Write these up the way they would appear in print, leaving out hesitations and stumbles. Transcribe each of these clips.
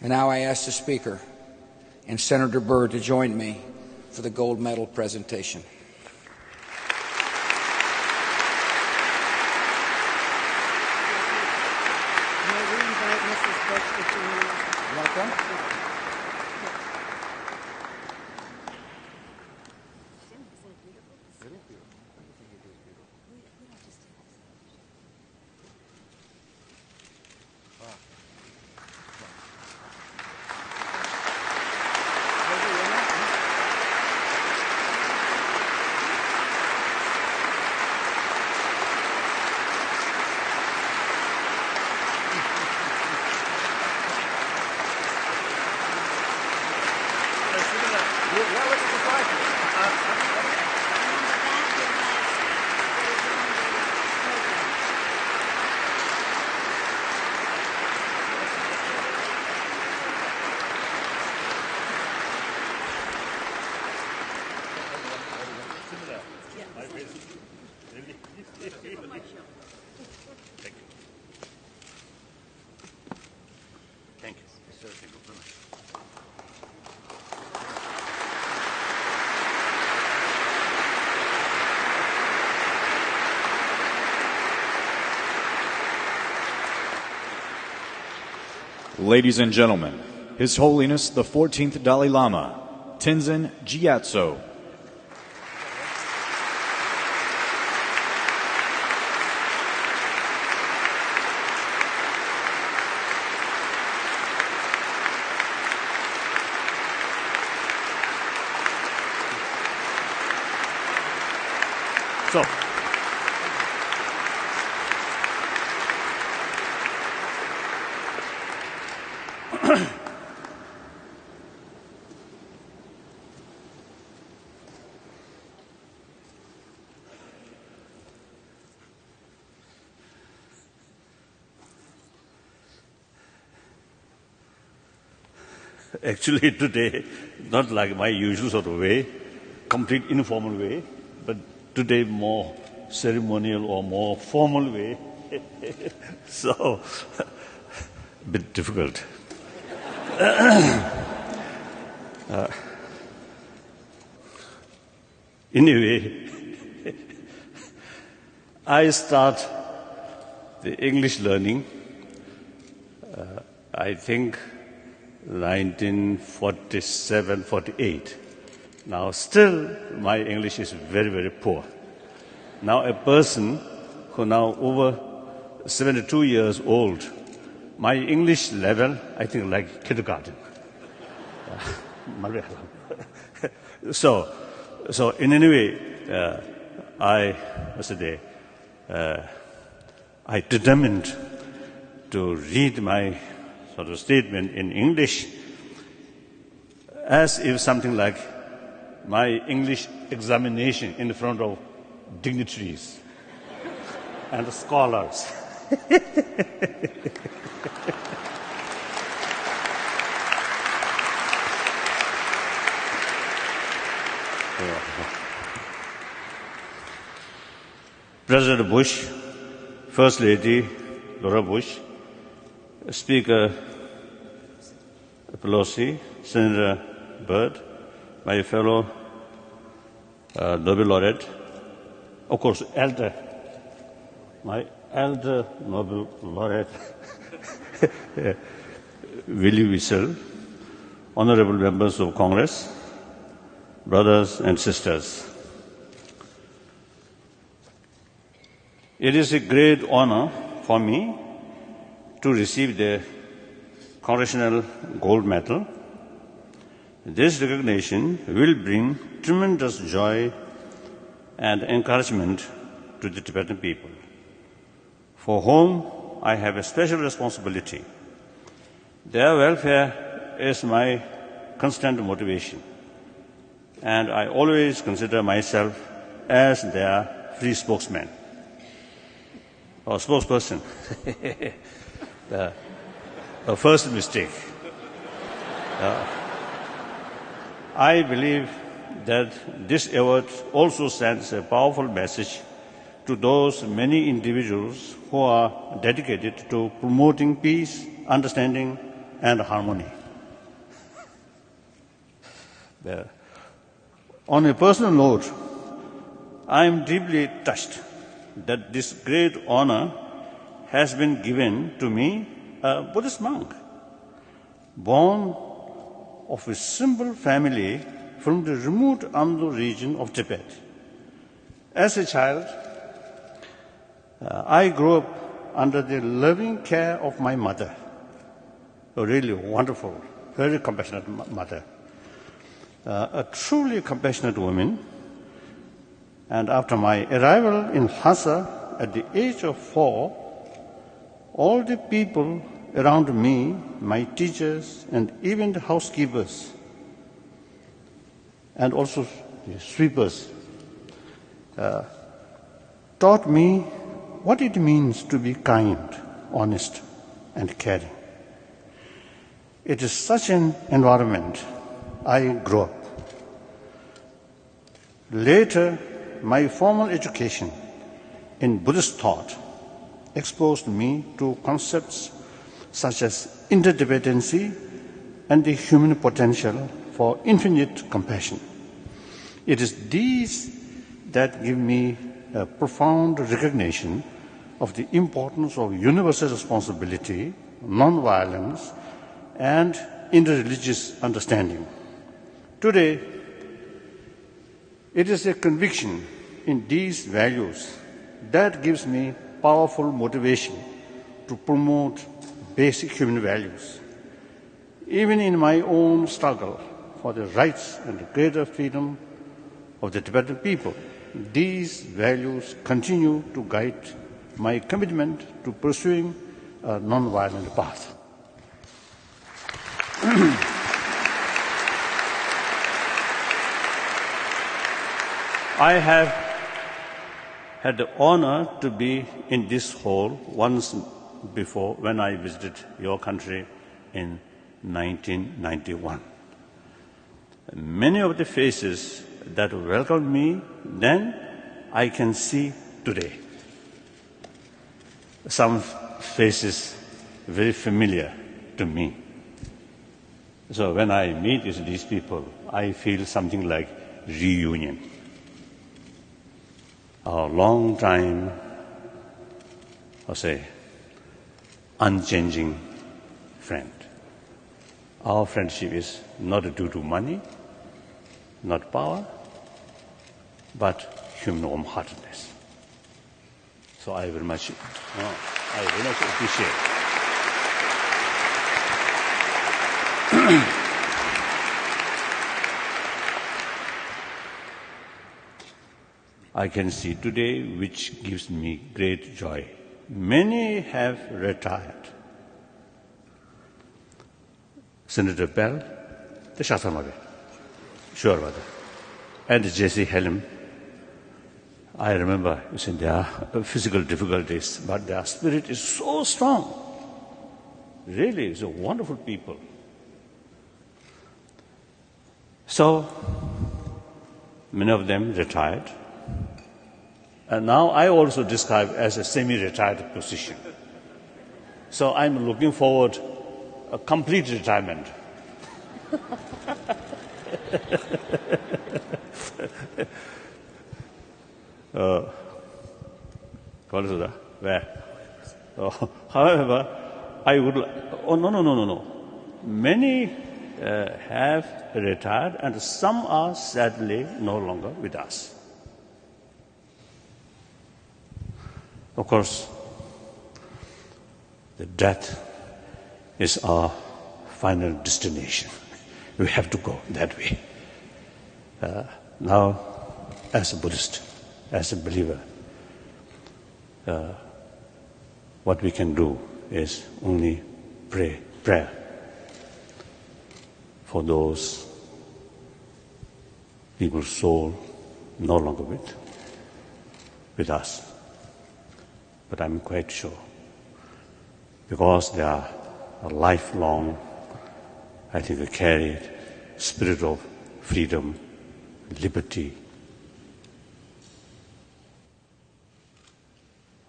And now I ask the Speaker and Senator Byrd to join me for the gold medal presentation. Welcome. Ladies and gentlemen, His Holiness the 14th Dalai Lama, Tenzin Gyatso. So, actually today, not like my usual sort of way, complete informal way, but today more ceremonial or more formal way. So, a bit difficult. Anyway, I start the English learning, I think 1947, 48. Now still my English is very, very poor. Now a person who now over 72 years old, my English level, I think like kindergarten. So in any way, I determined to read my sort of statement in English as if something like my English examination in front of dignitaries and scholars. President Bush, First Lady Laura Bush, Speaker Pelosi, Senator Byrd, my fellow Nobel laureate, of course, my elder Nobel laureate, Willie Wissel, honorable members of Congress, brothers and sisters. It is a great honor for me to receive the Congressional Gold Medal. This recognition will bring tremendous joy and encouragement to the Tibetan people, for whom I have a special responsibility. Their welfare is my constant motivation, and I always consider myself as their free spokesman or spokesperson. A first mistake. I believe that this award also sends a powerful message to those many individuals who are dedicated to promoting peace, understanding, and harmony. On a personal note, I am deeply touched that this great honor has been given to me, a Buddhist monk, born of a simple family from the remote Amdo region of Tibet. As a child, I grew up under the loving care of my mother, a really wonderful, very compassionate mother, a truly compassionate woman. And after my arrival in Lhasa at the age of 4, all the people around me, my teachers, and even the housekeepers, and also the sweepers, taught me what it means to be kind, honest, and caring. It is such an environment I grew up. Later, my formal education in Buddhist thought exposed me to concepts such as interdependency and the human potential for infinite compassion. It is these that give me a profound recognition of the importance of universal responsibility, non-violence, and interreligious understanding. Today, it is a conviction in these values that gives me powerful motivation to promote basic human values. Even in my own struggle for the rights and the greater freedom of the Tibetan people, these values continue to guide my commitment to pursuing a non-violent path. I have had the honor to be in this hall once before when I visited your country in 1991. Many of the faces that welcomed me then, I can see today. Some faces very familiar to me. So when I meet with these people, I feel something like reunion. A long time, I'll say, unchanging friend. Our friendship is not due to money, not power, but human warm-heartedness. So I very much appreciate. I can see today, which gives me great joy. Many have retired. Senator Bell, the Shasamabhe, sure about that. And J.C. Helm. I remember, you said there are physical difficulties, but their spirit is so strong. Really, it's a wonderful people. So, many of them retired. And now I also describe as a semi-retired position. So I'm looking forward to a complete retirement. What is that? Where? However, I would like... Oh, no. Many have retired and some are sadly no longer with us. Of course, the death is our final destination. We have to go that way. Now, as a Buddhist, as a believer, what we can do is only prayer for those people's soul no longer with us. But I'm quite sure, because they are a lifelong, I think, a carried spirit of freedom, liberty.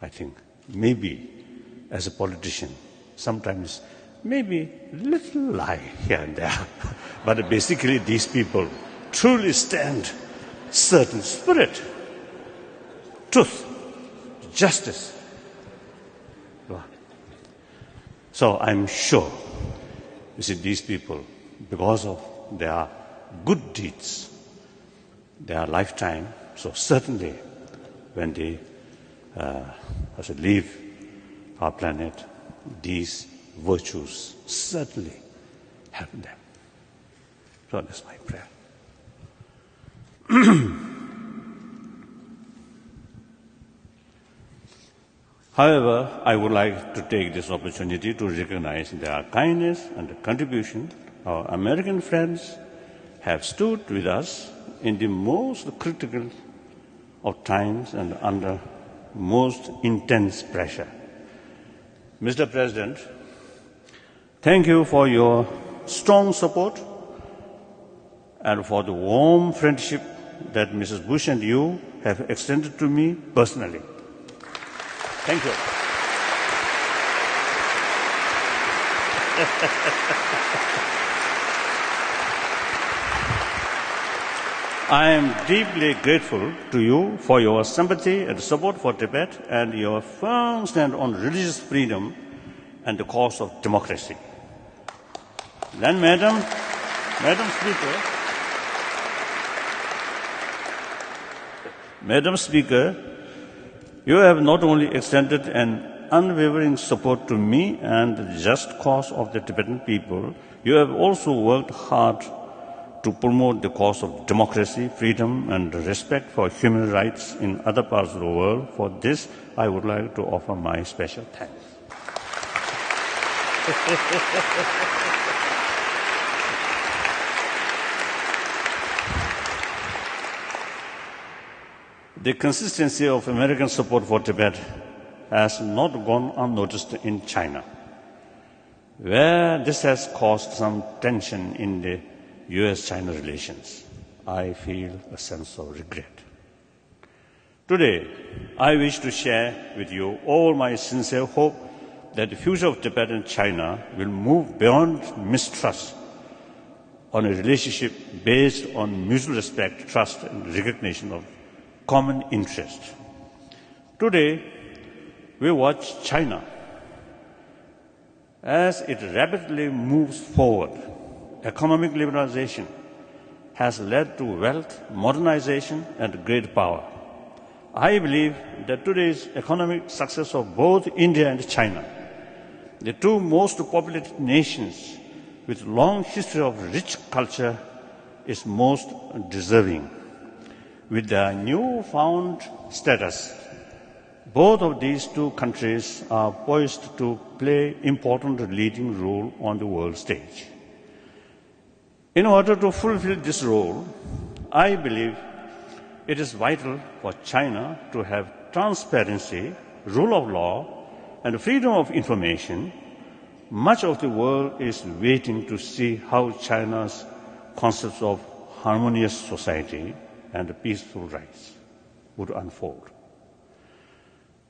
I think maybe as a politician, sometimes maybe little lie here and there. But basically these people truly stand certain spirit, truth, justice. So I'm sure, you see, these people, because of their good deeds, their lifetime, so certainly when they leave our planet, these virtues certainly help them. So that's my prayer. However, I would like to take this opportunity to recognize their kindness and the contribution. Our American friends have stood with us in the most critical of times and under most intense pressure. Mr. President, thank you for your strong support and for the warm friendship that Mrs. Bush and you have extended to me personally. Thank you. I am deeply grateful to you for your sympathy and support for Tibet and your firm stand on religious freedom and the cause of democracy. Then, Madam Speaker, you have not only extended an unwavering support to me and the just cause of the Tibetan people, you have also worked hard to promote the cause of democracy, freedom, and respect for human rights in other parts of the world. For this, I would like to offer my special thanks. The consistency of American support for Tibet has not gone unnoticed in China, where this has caused some tension in the US-China relations. I feel a sense of regret. Today, I wish to share with you all my sincere hope that the future of Tibet and China will move beyond mistrust on a relationship based on mutual respect, trust, and recognition of common interest. Today, we watch China as it rapidly moves forward. Economic liberalization has led to wealth, modernization, and great power. I believe that today's economic success of both India and China, the two most populated nations with long history of rich culture, is most deserving. With their newfound status, both of these two countries are poised to play important leading role on the world stage. In order to fulfill this role, I believe it is vital for China to have transparency, rule of law, and freedom of information. Much of the world is waiting to see how China's concepts of harmonious society and peaceful rights would unfold.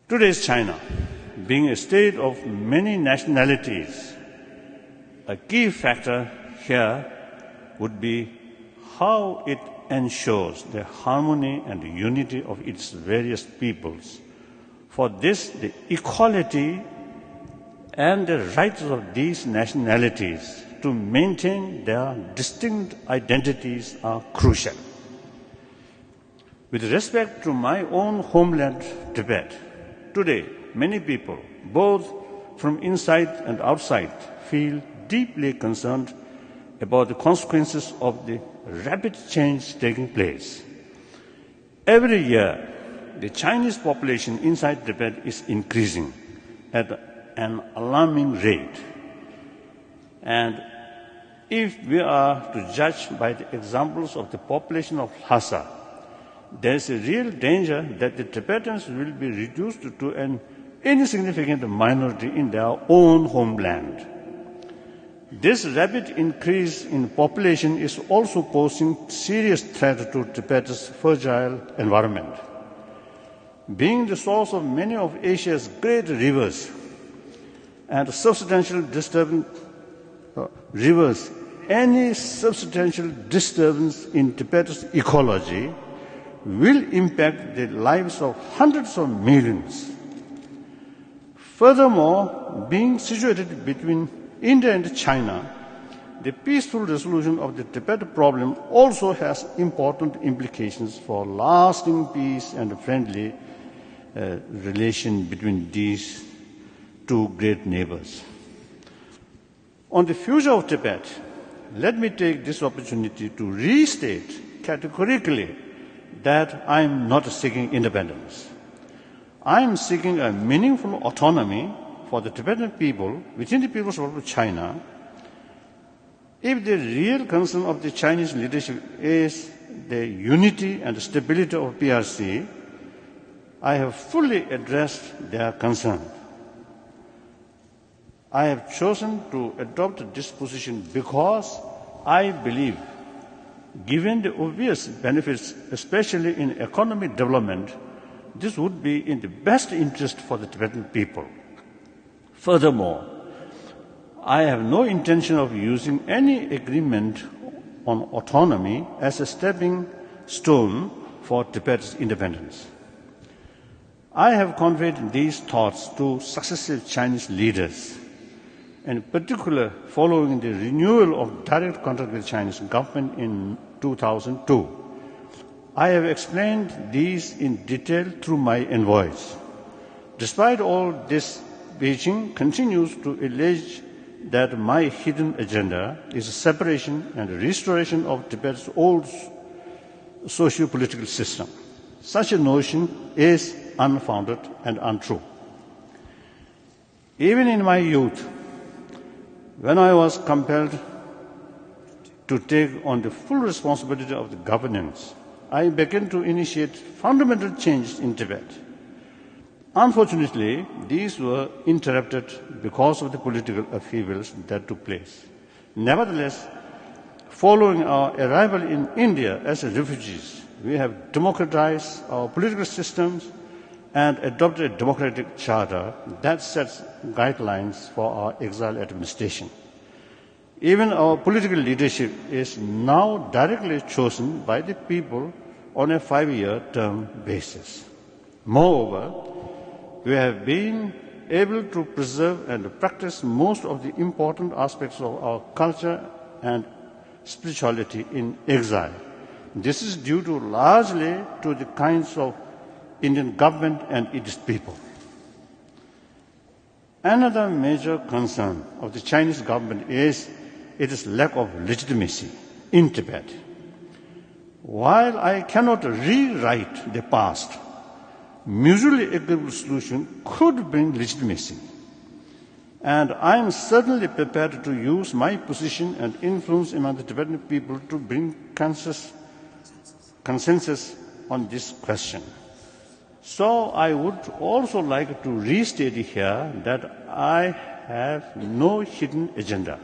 Today's China, being a state of many nationalities, a key factor here would be how it ensures the harmony and unity of its various peoples. For this, the equality and the rights of these nationalities to maintain their distinct identities are crucial. With respect to my own homeland, Tibet, today many people, both from inside and outside, feel deeply concerned about the consequences of the rapid change taking place. Every year, the Chinese population inside Tibet is increasing at an alarming rate. And if we are to judge by the examples of the population of Lhasa, there is a real danger that the Tibetans will be reduced to an insignificant minority in their own homeland. This rapid increase in population is also posing serious threat to Tibet's fragile environment. Being the source of many of Asia's great rivers, and substantial disturbance reverse any substantial disturbance in Tibet's ecology will impact the lives of hundreds of millions. Furthermore, being situated between India and China, the peaceful resolution of the Tibet problem also has important implications for lasting peace and friendly relation between these two great neighbors. On the future of Tibet, let me take this opportunity to restate categorically that I am not seeking independence. I am seeking a meaningful autonomy for the Tibetan people within the People's Republic of China. If the real concern of the Chinese leadership is the unity and stability of PRC, I have fully addressed their concern. I have chosen to adopt this position because I believe, given the obvious benefits, especially in economic development, this would be in the best interest for the Tibetan people. Furthermore, I have no intention of using any agreement on autonomy as a stepping stone for Tibet's independence. I have conveyed these thoughts to successive Chinese leaders, in particular following the renewal of direct contact with the Chinese government in 2002. I have explained these in detail through my envoys. Despite all this, Beijing continues to allege that my hidden agenda is a separation and restoration of Tibet's old socio-political system. Such a notion is unfounded and untrue. Even in my youth, when I was compelled to take on the full responsibility of the governance, I began to initiate fundamental changes in Tibet. Unfortunately, these were interrupted because of the political upheavals that took place. Nevertheless, following our arrival in India as refugees, we have democratized our political systems and adopted a democratic charter that sets guidelines for our exile administration. Even our political leadership is now directly chosen by the people on a 5-year term basis. Moreover, we have been able to preserve and practice most of the important aspects of our culture and spirituality in exile. This is due largely to the kinds of Indian government and its people. Another major concern of the Chinese government is its lack of legitimacy in Tibet. While I cannot rewrite the past, mutually agreeable solution could bring legitimacy. And I am certainly prepared to use my position and influence among the Tibetan people to bring consensus on this question. So I would also like to restate here that I have no hidden agenda.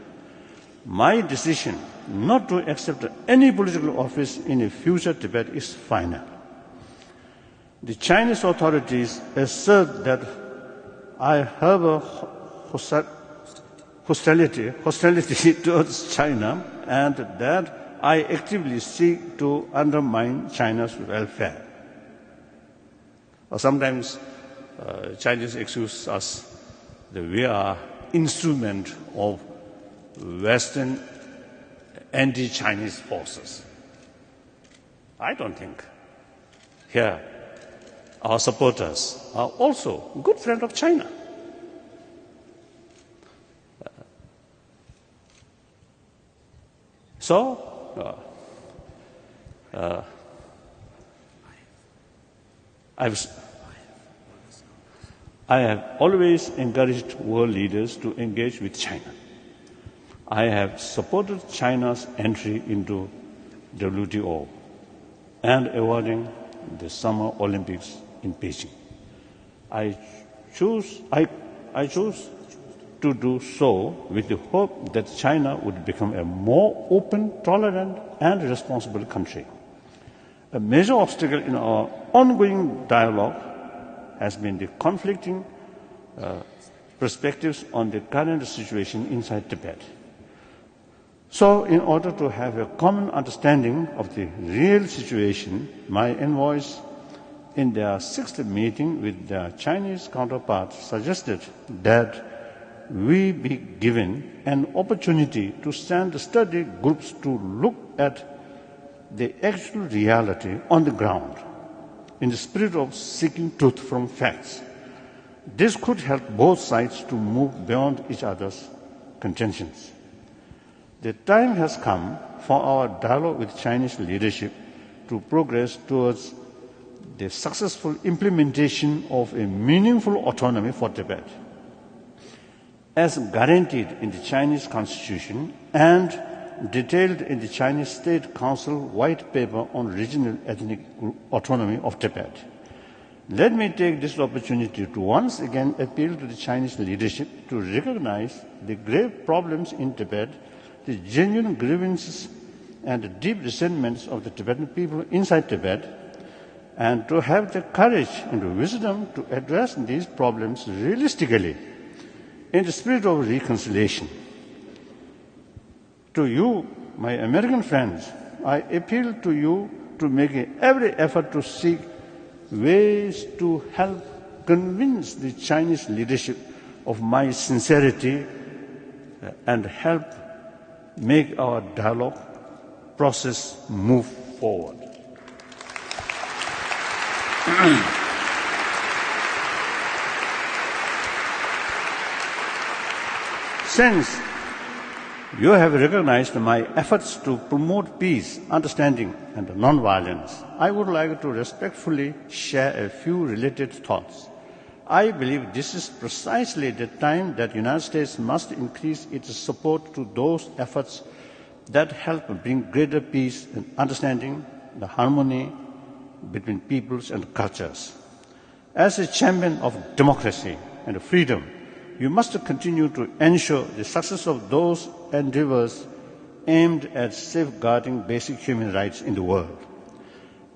My decision not to accept any political office in a future Tibet is final. The Chinese authorities assert that I harbor hostility towards China and that I actively seek to undermine China's welfare. Sometimes Chinese accuse us that we are instrument of Western anti-Chinese forces. I don't think. Here, our supporters are also good friends of China. I have always encouraged world leaders to engage with China. I have supported China's entry into WTO and awarding the Summer Olympics in Beijing. I choose to do so with the hope that China would become a more open, tolerant, and responsible country. A major obstacle in our ongoing dialogue has been the conflicting perspectives on the current situation inside Tibet. So, in order to have a common understanding of the real situation, my envoys, in their sixth meeting with their Chinese counterparts, suggested that we be given an opportunity to send study groups to look at the actual reality on the ground, in the spirit of seeking truth from facts. This could help both sides to move beyond each other's contentions. The time has come for our dialogue with Chinese leadership to progress towards the successful implementation of a meaningful autonomy for Tibet. As guaranteed in the Chinese Constitution and detailed in the Chinese State Council White Paper on Regional Ethnic Autonomy of Tibet. Let me take this opportunity to once again appeal to the Chinese leadership to recognize the grave problems in Tibet, the genuine grievances and the deep resentments of the Tibetan people inside Tibet, and to have the courage and the wisdom to address these problems realistically in the spirit of reconciliation. To you, my American friends, I appeal to you to make every effort to seek ways to help convince the Chinese leadership of my sincerity and help make our dialogue process move forward. Since you have recognized my efforts to promote peace, understanding, and nonviolence, I would like to respectfully share a few related thoughts. I believe this is precisely the time that the United States must increase its support to those efforts that help bring greater peace and understanding, the harmony between peoples and cultures. As a champion of democracy and freedom, you must continue to ensure the success of those endeavors aimed at safeguarding basic human rights in the world.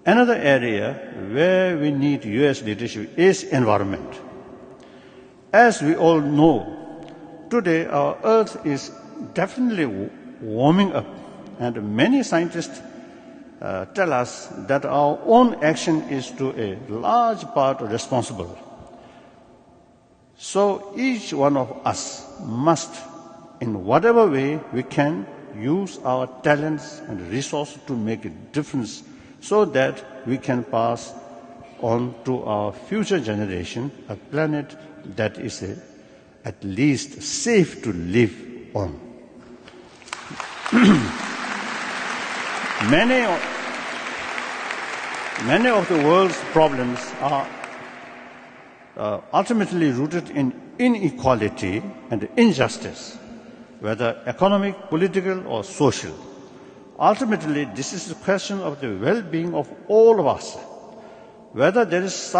Another area where we need U.S. leadership is environment. As we all know, today our Earth is definitely warming up, and many scientists tell us that our own action is to a large part responsible. So each one of us must, in whatever way we can, use our talents and resources to make a difference so that we can pass on to our future generation a planet that is at least safe to live on. Many of the world's problems are ultimately rooted in inequality and injustice, whether economic, political, or social. Ultimately, this is a question of the well-being of all of us. Whether it is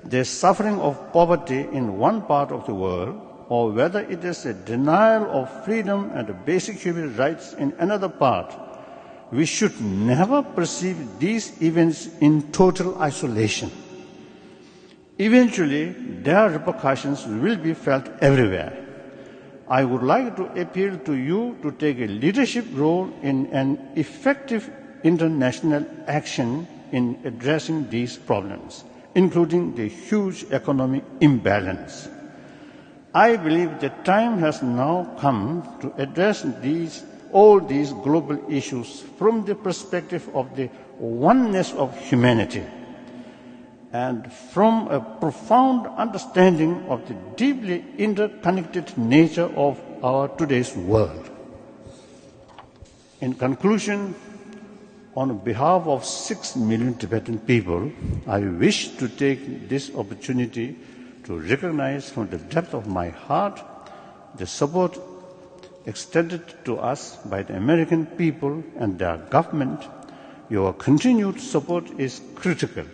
the suffering of poverty in one part of the world, or whether it is a denial of freedom and basic human rights in another part, we should never perceive these events in total isolation. Eventually, their repercussions will be felt everywhere. I would like to appeal to you to take a leadership role in an effective international action in addressing these problems, including the huge economic imbalance. I believe the time has now come to address all these global issues from the perspective of the oneness of humanity and from a profound understanding of the deeply interconnected nature of our today's world. In conclusion, on behalf of 6 million Tibetan people, I wish to take this opportunity to recognize from the depth of my heart the support extended to us by the American people and their government. Your continued support is critical.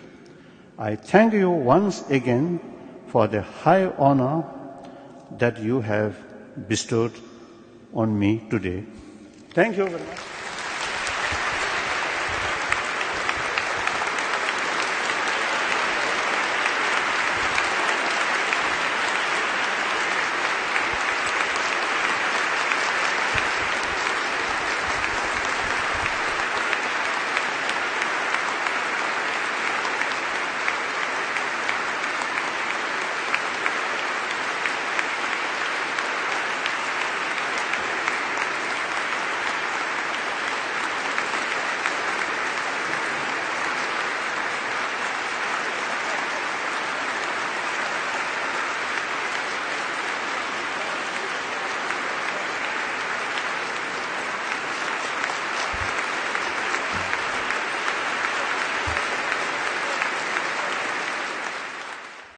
I thank you once again for the high honor that you have bestowed on me today. Thank you very much.